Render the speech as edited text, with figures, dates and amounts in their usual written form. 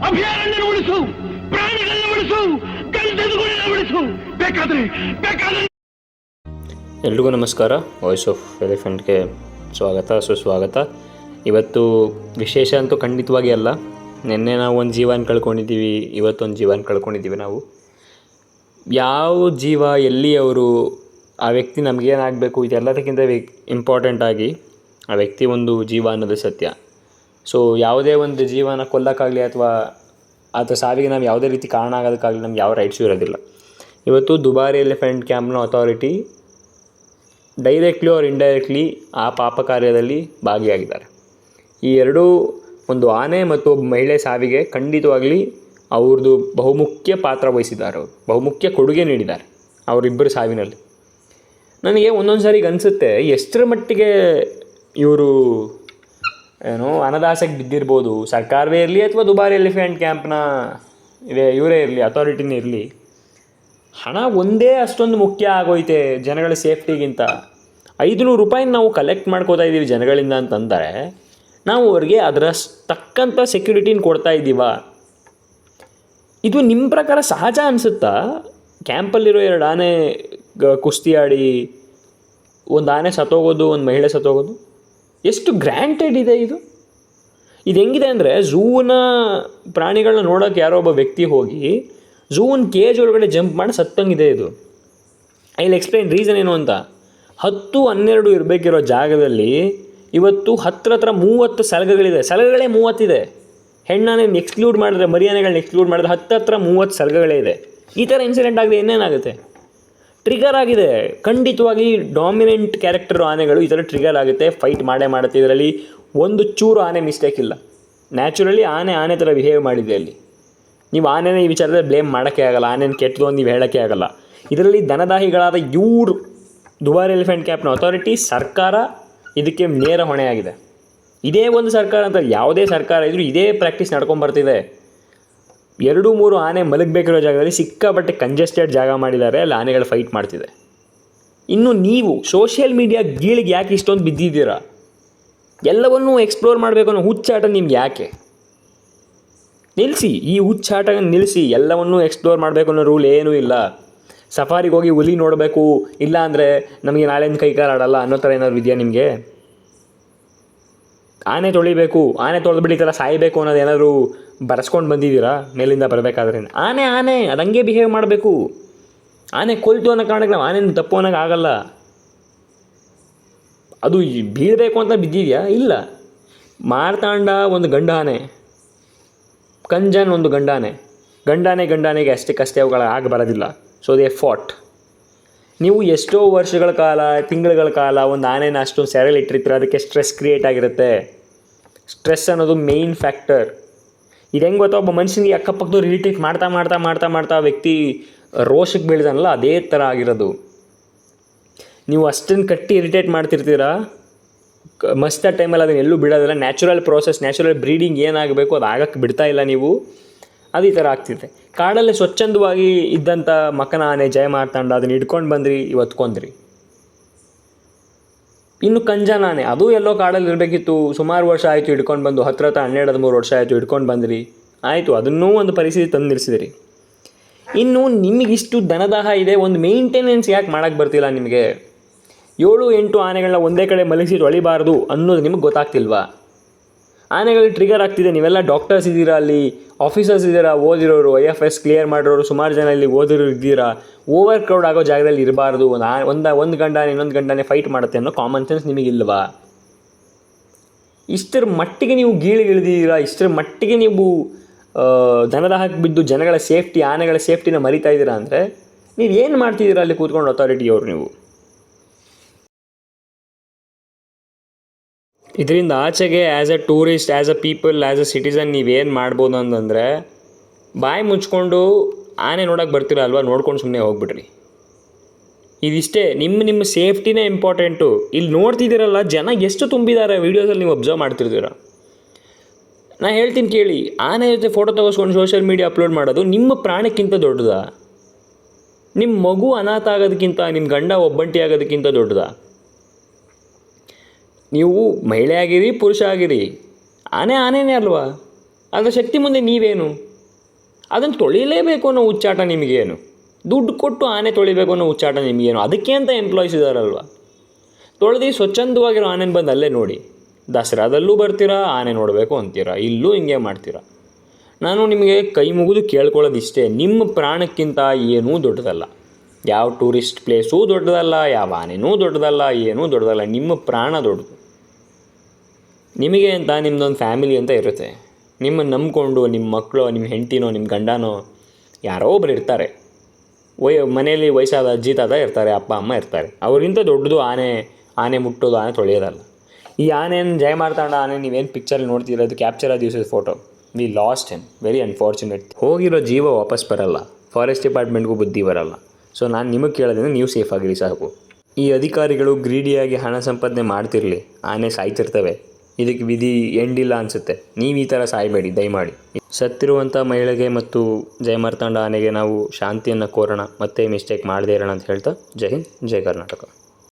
ಅಭಯಾರಣ್ಯ ಉಳಿಸು, ಪ್ರಾಣಿಗಳನ್ನ ಉಳಿಸು, ಗಂಧದಗುಳಿನ ಉಳಿಸು. ಬೇಕಾದ್ರೆ ಎಲ್ರಿಗೂ ನಮಸ್ಕಾರ. ವಾಯ್ಸ್ ಆಫ್ ಎಲಿಫೆಂಟ್ಗೆ ಸುಸ್ವಾಗತ. ಇವತ್ತು ವಿಶೇಷ ಅಂತೂ ಖಂಡಿತವಾಗಿ ಅಲ್ಲ. ನಿನ್ನೆ ನಾವು ಒಂದು ಜೀವನ ಕಳ್ಕೊಂಡಿದ್ದೀವಿ, ಇವತ್ತೊಂದು ಜೀವನ ಕಳ್ಕೊಂಡಿದ್ದೀವಿ. ನಾವು ಯಾವ ಜೀವ, ಎಲ್ಲಿ ಅವರು, ಆ ವ್ಯಕ್ತಿ ನಮಗೇನಾಗಬೇಕು, ಇದೆಲ್ಲದಕ್ಕಿಂತ ಇಂಪಾರ್ಟೆಂಟಾಗಿ ಆ ವ್ಯಕ್ತಿ ಒಂದು ಜೀವ ಅನ್ನೋದು ಸತ್ಯ. ಸೊ ಯಾವುದೇ ಒಂದು ಜೀವನ ಕೊಲ್ಲಕ್ಕಾಗಲಿ ಅಥವಾ ಸಾವಿಗೆ ನಾವು ಯಾವುದೇ ರೀತಿ ಕಾರಣ ಆಗೋದಕ್ಕಾಗಲಿ ನಮ್ಗೆ ಯಾವ ರೈಟ್ಸು ಇರೋದಿಲ್ಲ. ಇವತ್ತು ದುಬಾರಿ ಎಲಿಫೆಂಟ್ ಕ್ಯಾಂಪ್ನ ಅಥಾರಿಟಿ ಡೈರೆಕ್ಟ್ಲಿ ಆರ್ ಇಂಡೈರೆಕ್ಟ್ಲಿ ಆ ಪಾಪ ಕಾರ್ಯದಲ್ಲಿ ಭಾಗಿಯಾಗಿದ್ದಾರೆ. ಈ ಎರಡೂ, ಒಂದು ಆನೆ ಮತ್ತು ಒಬ್ಬ ಮಹಿಳೆ ಸಾವಿಗೆ ಖಂಡಿತವಾಗಲಿ ಅವ್ರದ್ದು ಬಹುಮುಖ್ಯ ಪಾತ್ರ ವಹಿಸಿದ್ದಾರೆ. ಅವರು ಬಹುಮುಖ್ಯ ಕೊಡುಗೆ ನೀಡಿದ್ದಾರೆ ಅವರಿಬ್ಬರು ಸಾವಿನಲ್ಲಿ. ನನಗೆ ಒಂದೊಂದು ಸಾರಿಗೆ ಅನಿಸುತ್ತೆ, ಎಷ್ಟರ ಮಟ್ಟಿಗೆ ಇವರು ಅನಾದಾಸಕ್ಕೆ ಬಿದ್ದಿರ್ಬೋದು. ಸರ್ಕಾರವೇ ಇರಲಿ ಅಥವಾ ದುಬಾರಿ ಎಲಿಫೆಂಟ್ ಕ್ಯಾಂಪ್ನ ಇವರೇ ಇರಲಿ, ಅಥಾರಿಟಿನೇ ಇರಲಿ, ಹಣ ಒಂದೇ ಅಷ್ಟೊಂದು ಮುಖ್ಯ ಆಗೋಯ್ತೆ ಜನಗಳ ಸೇಫ್ಟಿಗಿಂತ. 500 ರೂಪಾಯಿ ನಾವು ಕಲೆಕ್ಟ್ ಮಾಡ್ಕೋತಾ ಇದ್ದೀವಿ ಜನಗಳಿಂದ ಅಂತಂದರೆ, ನಾವು ಅವ್ರಿಗೆ ಅದರ ತಕ್ಕಂಥ ಸೆಕ್ಯೂರಿಟಿನ ಕೊಡ್ತಾ ಇದ್ದೀವಾ? ಇದು ನಿಮ್ಮ ಪ್ರಕಾರ ಸಹಜ ಅನಿಸುತ್ತಾ? ಕ್ಯಾಂಪಲ್ಲಿರೋ 2 ಆನೆ ಕುಸ್ತಿ ಆಡಿ ಒಂದು ಆನೆ ಸತ್ತೋಗೋದು, ಒಂದು ಮಹಿಳೆ ಸತ್ತೋಗೋದು ಎಷ್ಟು ಗ್ರ್ಯಾಂಟೆಡ್ ಇದೆ ಇದು. ಹೆಂಗಿದೆ ಅಂದರೆ, ಝೂನ ಪ್ರಾಣಿಗಳನ್ನ ನೋಡೋಕ್ಕೆ ಯಾರೋ ಒಬ್ಬ ವ್ಯಕ್ತಿ ಹೋಗಿ ಝೂನ್ ಕೇಜ್ ಒಳಗಡೆ ಜಂಪ್ ಮಾಡಿ ಸತ್ತಂಗಿದೆ ಇದು. ಐ ವಿಲ್ ಎಕ್ಸ್ಪ್ಲೈನ್ ರೀಸನ್ ಏನು ಅಂತ. 10-12 ಇರಬೇಕಿರೋ ಜಾಗದಲ್ಲಿ ಇವತ್ತು ಹತ್ರ 30 ಸಲಗಗಳಿದೆ. ಸಲಗಗಳೇ 30 ಇದೆ. ಹೆಣ್ಣಾನೆ ಎಕ್ಸ್ಕ್ಲೂಡ್ ಮಾಡಿದ್ರೆ, ಮರಿಯಾನೆಗಳನ್ನ ಎಕ್ಸ್ಕ್ಲೂಡ್ ಮಾಡಿದ್ರೆ ಹತ್ರ 30 ಸಲಗಗಳೇ ಇದೆ. ಈ ಥರ ಇನ್ಸಿಡೆಂಟ್ ಆಗಿದೆ, ಏನೇನಾಗುತ್ತೆ? ಟ್ರಿಗರ್ ಆಗಿದೆ. ಖಂಡಿತವಾಗಿ ಡಾಮಿನೆಂಟ್ ಕ್ಯಾರೆಕ್ಟರ್ ಆನೆಗಳು ಈ ಥರ ಟ್ರಿಗರ್ ಆಗುತ್ತೆ, ಫೈಟ್ ಮಾಡುತ್ತೆ. ಇದರಲ್ಲಿ ಒಂದು ಚೂರು ಆನೆ ಮಿಸ್ಟೇಕ್ ಇಲ್ಲ. ನ್ಯಾಚುರಲಿ ಆನೆ ಥರ ಬಿಹೇವ್ ಮಾಡಿದೆ. ಅಲ್ಲಿ ನೀವು ಆನೆನ ಈ ವಿಚಾರದಲ್ಲಿ ಬ್ಲೇಮ್ ಮಾಡೋಕ್ಕೆ ಆಗಲ್ಲ, ಆನೆನ ಕೆಟ್ಟದು ಅಂತ ನೀವು ಹೇಳೋಕ್ಕೆ ಆಗಲ್ಲ. ಇದರಲ್ಲಿ ದನದಾಹಿಗಳಾದ ಇವರು ದುಬಾರಿ ಎಲಿಫೆಂಟ್ ಕ್ಯಾಂಪ್ನ ಅಥಾರಿಟಿ, ಸರ್ಕಾರ ಇದಕ್ಕೆ ನೇರ ಹೊಣೆಯಾಗಿದೆ. ಇದೇ ಒಂದು ಸರ್ಕಾರ ಅಂತ, ಯಾವುದೇ ಸರ್ಕಾರ ಇದ್ದರೂ ಇದೇ ಪ್ರಾಕ್ಟೀಸ್ ನಡ್ಕೊಂಬರ್ತಿದೆ. 2-3 ಆನೆ ಮಲಗಬೇಕಿರೋ ಜಾಗದಲ್ಲಿ ಸಿಕ್ಕಾಪಟ್ಟೆ ಕಂಜೆಸ್ಟೆಡ್ ಜಾಗ ಮಾಡಿದ್ದಾರೆ, ಅಲ್ಲಿ ಆನೆಗಳು ಫೈಟ್ ಮಾಡ್ತಿದೆ. ಇನ್ನು ನೀವು ಸೋಷಿಯಲ್ ಮೀಡಿಯಾ ಗೀಳಿಗೆ ಯಾಕೆ ಇಷ್ಟೊಂದು ಬಿದ್ದಿದ್ದೀರಾ? ಎಲ್ಲವನ್ನೂ ಎಕ್ಸ್ಪ್ಲೋರ್ ಮಾಡಬೇಕು ಅನ್ನೋ ಹುಚ್ಚಾಟ ನಿಮ್ಗೆ ಯಾಕೆ? ನಿಲ್ಲಿಸಿ, ಈ ಹುಚ್ಚಾಟ ನಿಲ್ಲಿಸಿ. ಎಲ್ಲವನ್ನೂ ಎಕ್ಸ್ಪ್ಲೋರ್ ಮಾಡಬೇಕು ಅನ್ನೋ ರೂಲ್ ಏನೂ ಇಲ್ಲ. ಸಫಾರಿಗೆ ಹೋಗಿ ಹುಲಿ ನೋಡಬೇಕು, ಇಲ್ಲ ಅಂದರೆ ನಮಗೆ ನಾಳೆಯಿಂದ ಕೈಕಾಲು ಆಡಲ್ಲ ಅನ್ನೋ ಥರ ಏನಾದ್ರು ಇದೆಯಾ ನಿಮಗೆ? ಆನೆ ತೊಳಿಬೇಕು, ಆನೆ ತೊಳೆದ್ಬಿಟ್ಟು ಈ ಥರ ಸಾಯಬೇಕು ಅನ್ನೋದು ಏನಾದರೂ ಬರೆಸ್ಕೊಂಡು ಬಂದಿದ್ದೀರಾ ಮೇಲಿಂದ ಬರಬೇಕಾದ್ರೆ? ಆನೆ ಅದು ಹಂಗೆ ಬಿಹೇವ್ ಮಾಡಬೇಕು. ಆನೆ ಕೊಲ್ತು ಅನ್ನೋ ಕಾರಣಕ್ಕೆ ನಾವು ಆನೆನ ತಪ್ಪು ಅನ್ನೋಕೆ ಆಗಲ್ಲ. ಅದು ಬೀಳಬೇಕು ಅಂತ ಬಿದ್ದಿದೆಯಾ? ಇಲ್ಲ. ಮಾರ್ತಾಂಡ ಒಂದು ಗಂಡ ಆನೆ, ಕಂಜನ್ ಒಂದು ಗಂಡಾನೆಗೆ ಅಷ್ಟಕ್ಕಷ್ಟೇ ಅವುಗಳ ಆಗ ಬರೋದಿಲ್ಲ. ಸೊ ದೇ ಫಾಟ್. ನೀವು ಎಷ್ಟೋ ವರ್ಷಗಳ ಕಾಲ, ತಿಂಗಳುಗಳ ಕಾಲ ಒಂದು ಆನೆನ ಅಷ್ಟೊಂದು ಸೆರೆಯಲ್ಲಿ ಇಟ್ಟಿರ್ತೀರ, ಅದಕ್ಕೆ ಸ್ಟ್ರೆಸ್ ಕ್ರಿಯೇಟ್ ಆಗಿರುತ್ತೆ. ಸ್ಟ್ರೆಸ್ ಅನ್ನೋದು ಮೇಯ್ನ್ ಫ್ಯಾಕ್ಟರ್. ಇದು ಹೆಂಗೆ ಗೊತ್ತಾ, ಒಬ್ಬ ಮನುಷ್ಯನಿಗೆ ಅಕ್ಕಪಕ್ಕದವ್ರು ಇರಿಟೇಟ್ ಮಾಡ್ತಾ ವ್ಯಕ್ತಿ ರೋಷಕ್ಕೆ ಬೀಳ್ತಾನಲ್ಲ, ಅದೇ ಥರ ಆಗಿರೋದು. ನೀವು ಅಷ್ಟನ್ನು ಕಟ್ಟಿ ಇರಿಟೇಟ್ ಮಾಡ್ತಿರ್ತೀರಾ, ಮಸ್ತ ಟೈಮಲ್ಲಿ ಅದನ್ನು ಎಲ್ಲೂ ಬಿಡೋದಿಲ್ಲ. ನ್ಯಾಚುರಲ್ ಪ್ರೋಸೆಸ್, ನ್ಯಾಚುರಲ್ ಬ್ರೀಡಿಂಗ್ ಏನಾಗಬೇಕು ಅದು ಆಗಕ್ಕೆ ಬಿಡ್ತಾ ಇಲ್ಲ ನೀವು. ಅದು ಈ ಥರ ಆಗ್ತಿದೆ. ಕಾಡಲ್ಲಿ ಸ್ವಚ್ಛಂದವಾಗಿ ಇದ್ದಂಥ ಮಕನ ಆನೆ ಜಯಮಾರ್ತಾಂಡ, ಅದನ್ನು ಹಿಡ್ಕೊಂಡು ಬಂದ್ರಿ, ಇವತ್ಕೊಂಡ್ರಿ. ಇನ್ನು ಕಂಜನ ಆನೆ, ಅದು ಎಲ್ಲೋ ಕಾಡಲ್ಲಿ ಇರಬೇಕಿತ್ತು, ಸುಮಾರು ವರ್ಷ ಆಯಿತು ಹಿಡ್ಕೊಂಡು ಬಂದು, 12-13 ವರ್ಷ ಆಯಿತು ಹಿಡ್ಕೊಂಡು ಬಂದ್ರಿ, ಆಯಿತು, ಅದನ್ನೂ ಒಂದು ಪರಿಸ್ಥಿತಿ ತಂದು ನಿಲ್ಲಿಸಿದ್ರಿ. ಇನ್ನು ನಿಮಗಿಷ್ಟು ದನದಾಹ ಇದೆ, ಒಂದು ಮೇಂಟೆನೆನ್ಸ್ ಯಾಕೆ ಮಾಡೋಕ್ಕೆ ಬರ್ತಿಲ್ಲ ನಿಮಗೆ? 7-8 ಆನೆಗಳನ್ನ ಒಂದೇ ಕಡೆ ಮಲಗಿಸಿ ತೊಳಿಬಾರ್ದು ಅನ್ನೋದು ನಿಮಗೆ ಗೊತ್ತಾಗ್ತಿಲ್ವಾ? ಆನೆಗಳಿಗೆ ಟ್ರಿಗರ್ ಆಗ್ತಿದೆ. ನೀವೆಲ್ಲ ಡಾಕ್ಟರ್ಸ್ ಇದ್ದೀರಾ, ಅಲ್ಲಿ ಆಫೀಸರ್ಸ್ ಇದ್ದೀರಾ, ಓದಿರೋರು, IFS ಕ್ಲಿಯರ್ ಮಾಡಿರೋರು, ಸುಮಾರು ಜನ ಇಲ್ಲಿ ಓದಿರೋರು ಇದ್ದೀರಾ. ಓವರ್ ಕ್ರೌಡ್ ಆಗೋ ಜಾಗದಲ್ಲಿ ಇರಬಾರ್ದು. ಒಂದು ಗಂಡಾನೆ ಇನ್ನೊಂದು ಗಂಡಾನೆ ಫೈಟ್ ಮಾಡುತ್ತೆ ಅನ್ನೋ ಕಾಮನ್ ಸೆನ್ಸ್ ನಿಮಗಿಲ್ವಾ? ಇಷ್ಟರ ಮಟ್ಟಿಗೆ ನೀವು ಗೀಳಿಗಿಳಿದಿದ್ದೀರಾ, ಇಷ್ಟರ ಮಟ್ಟಿಗೆ ನೀವು ದನದಾಹಕ್ಕೆ ಬಿದ್ದು ಜನಗಳ ಸೇಫ್ಟಿ, ಆನೆಗಳ ಸೇಫ್ಟಿನ ಮರಿತಾ ಇದ್ದೀರಾ ಅಂದರೆ ನೀವು ಏನು ಮಾಡ್ತಿದ್ದೀರಾ ಅಲ್ಲಿ ಕೂತ್ಕೊಂಡು ಅಥಾರಿಟಿಯವರು? ನೀವು ಇದರಿಂದ ಆಚೆಗೆ as a tourist, as a people, as a citizen ನೀವೇನು ಮಾಡ್ಬೋದು ಅಂತಂದರೆ, ಬಾಯಿ ಮುಚ್ಕೊಂಡು ಆನೆ ನೋಡೋಕ್ಕೆ ಬರ್ತೀರ ಅಲ್ವಾ, ನೋಡ್ಕೊಂಡು ಸುಮ್ಮನೆ ಹೋಗ್ಬಿಡ್ರಿ. ಇದಿಷ್ಟೇ. ನಿಮ್ಮ ಸೇಫ್ಟಿನೇ ಇಂಪಾರ್ಟೆಂಟು. ಇಲ್ಲಿ ನೋಡ್ತಿದ್ದೀರಲ್ಲ ಜನ ಎಷ್ಟು ತುಂಬಿದ್ದಾರೆ ವೀಡಿಯೋಸಲ್ಲಿ, ನೀವು ಅಬ್ಸರ್ವ್ ಮಾಡ್ತಿರ್ತೀರ. ನಾನು ಹೇಳ್ತೀನಿ ಕೇಳಿ, ಆನೆ ಜೊತೆ ಫೋಟೋ ತೆಗೆಸ್ಕೊಂಡು ಸೋಷಿಯಲ್ ಮೀಡಿಯಾ ಅಪ್ಲೋಡ್ ಮಾಡೋದು ನಿಮ್ಮ ಪ್ರಾಣಕ್ಕಿಂತ ದೊಡ್ಡದಾ? ನಿಮ್ಮ ಮಗು ಅನಾಥ ಆಗೋದಕ್ಕಿಂತ, ನಿಮ್ಮ ಗಂಡ ಒಬ್ಬಂಟಿ ಆಗೋದಕ್ಕಿಂತ ದೊಡ್ಡದಾ? ನೀವು ಮಹಿಳೆ ಆಗಿರಿ, ಪುರುಷ ಆಗಿರಿ, ಆನೆನೇ ಅಲ್ವಾ? ಅದರ ಶಕ್ತಿ ಮುಂದೆ ನೀವೇನು? ಅದನ್ನು ತೊಳಿಲೇಬೇಕು ಅನ್ನೋ ಹುಚ್ಚಾಟ ನಿಮಗೇನು? ದುಡ್ಡು ಕೊಟ್ಟು ಆನೆ ತೊಳಿಬೇಕು ಅನ್ನೋ ಹುಚ್ಚಾಟ ನಿಮಗೇನು? ಅದಕ್ಕೆ ಅಂತ ಎಂಪ್ಲಾಯೀಸ್ ಇದ್ದಾರಲ್ವ. ತೊಳೆದು ಸ್ವಚ್ಛಂದವಾಗಿರೋ ಆನೆನ ಬಂದು ಅಲ್ಲೇ ನೋಡಿ. ದಸರಾದಲ್ಲೂ ಬರ್ತೀರಾ, ಆನೆ ನೋಡಬೇಕು ಅಂತೀರಾ, ಇಲ್ಲೂ ಹಿಂಗೆ ಮಾಡ್ತೀರಾ. ನಾನು ನಿಮಗೆ ಕೈ ಮುಗಿದು ಕೇಳ್ಕೊಳ್ಳೋದಿಷ್ಟೇ, ನಿಮ್ಮ ಪ್ರಾಣಕ್ಕಿಂತ ಏನೂ ದೊಡ್ಡದಲ್ಲ. ಯಾವ ಟೂರಿಸ್ಟ್ ಪ್ಲೇಸೂ ದೊಡ್ಡದಲ್ಲ, ಯಾವ ಆನೆನೂ ದೊಡ್ಡದಲ್ಲ, ಏನೂ ದೊಡ್ಡದಲ್ಲ. ನಿಮ್ಮ ಪ್ರಾಣ ದೊಡ್ಡದು. ನಿಮಗೆ ಅಂತ ನಿಮ್ಮದೊಂದು ಫ್ಯಾಮಿಲಿ ಅಂತ ಇರುತ್ತೆ. ನಿಮ್ಮನ್ನು ನಂಬಿಕೊಂಡು ನಿಮ್ಮ ಮಕ್ಕಳು, ನಿಮ್ಮ ಹೆಂಡತಿನೋ, ನಿಮ್ಮ ಗಂಡನೋ ಯಾರೋ ಒಬ್ರು ಇರ್ತಾರೆ. ಮನೆಯಲ್ಲಿ ವಯಸ್ಸಾದ ಅಜ್ಜಿ ತಾತ ಇರ್ತಾರೆ, ಅಪ್ಪ ಅಮ್ಮ ಇರ್ತಾರೆ. ಅವರಿಗಿಂತ ದೊಡ್ಡದು ಆನೆ ಮುಟ್ಟೋದು, ಆನೆ ತೊಳೆಯೋದಲ್ಲ. ಈ ಆನೆಯನ್ನು ಜಯಮಾರ್ತಾಂಡ ಆನೆ ನೀವೇನು ಪಿಕ್ಚರಲ್ಲಿ ನೋಡ್ತೀರ, ಅದು ಕ್ಯಾಪ್ಚರ್ ಆದ ದಿವಸದ photo. V last him, very unfortunate. ಹೋಗಿರೋ ಜೀವ ವಾಪಸ್ ಬರಲ್ಲ, ಫಾರೆಸ್ಟ್ ಡಿಪಾರ್ಟ್ಮೆಂಟ್ಗೂ ಬುದ್ಧಿ ಬರಲ್ಲ. ಸೊ ನಾನು ನಿಮಗೆ ಕೇಳೋದ್ರಿಂದ ನೀವು ಸೇಫಾಗಿರಿ ಸಾಕು. ಈ ಅಧಿಕಾರಿಗಳು ಗ್ರೀಡಿಯಾಗಿ ಹಣ ಸಂಪಾದನೆ ಮಾಡ್ತಿರಲಿ, ಆನೆ ಸಾಯ್ತಿರ್ತವೆ. ಇದಕ್ಕೆ ವಿಧಿ ಎಂಡಿಲ್ಲ ಅನಿಸುತ್ತೆ. ನೀವು ಈ ಥರ ಸಾಯಬೇಡಿ ದಯಮಾಡಿ. ಸತ್ತಿರುವಂಥ ಮಹಿಳೆಗೆ ಮತ್ತು ಜಯಮಾರ್ತಾಂಡ ಆನೆಗೆ ನಾವು ಶಾಂತಿಯನ್ನು ಕೋರೋಣ, ಮತ್ತೆ ಮಿಸ್ಟೇಕ್ ಮಾಡದೇ ಇರೋಣ ಅಂತ ಹೇಳ್ತಾ, ಜೈ ಹಿಂದ್, ಜೈ ಕರ್ನಾಟಕ.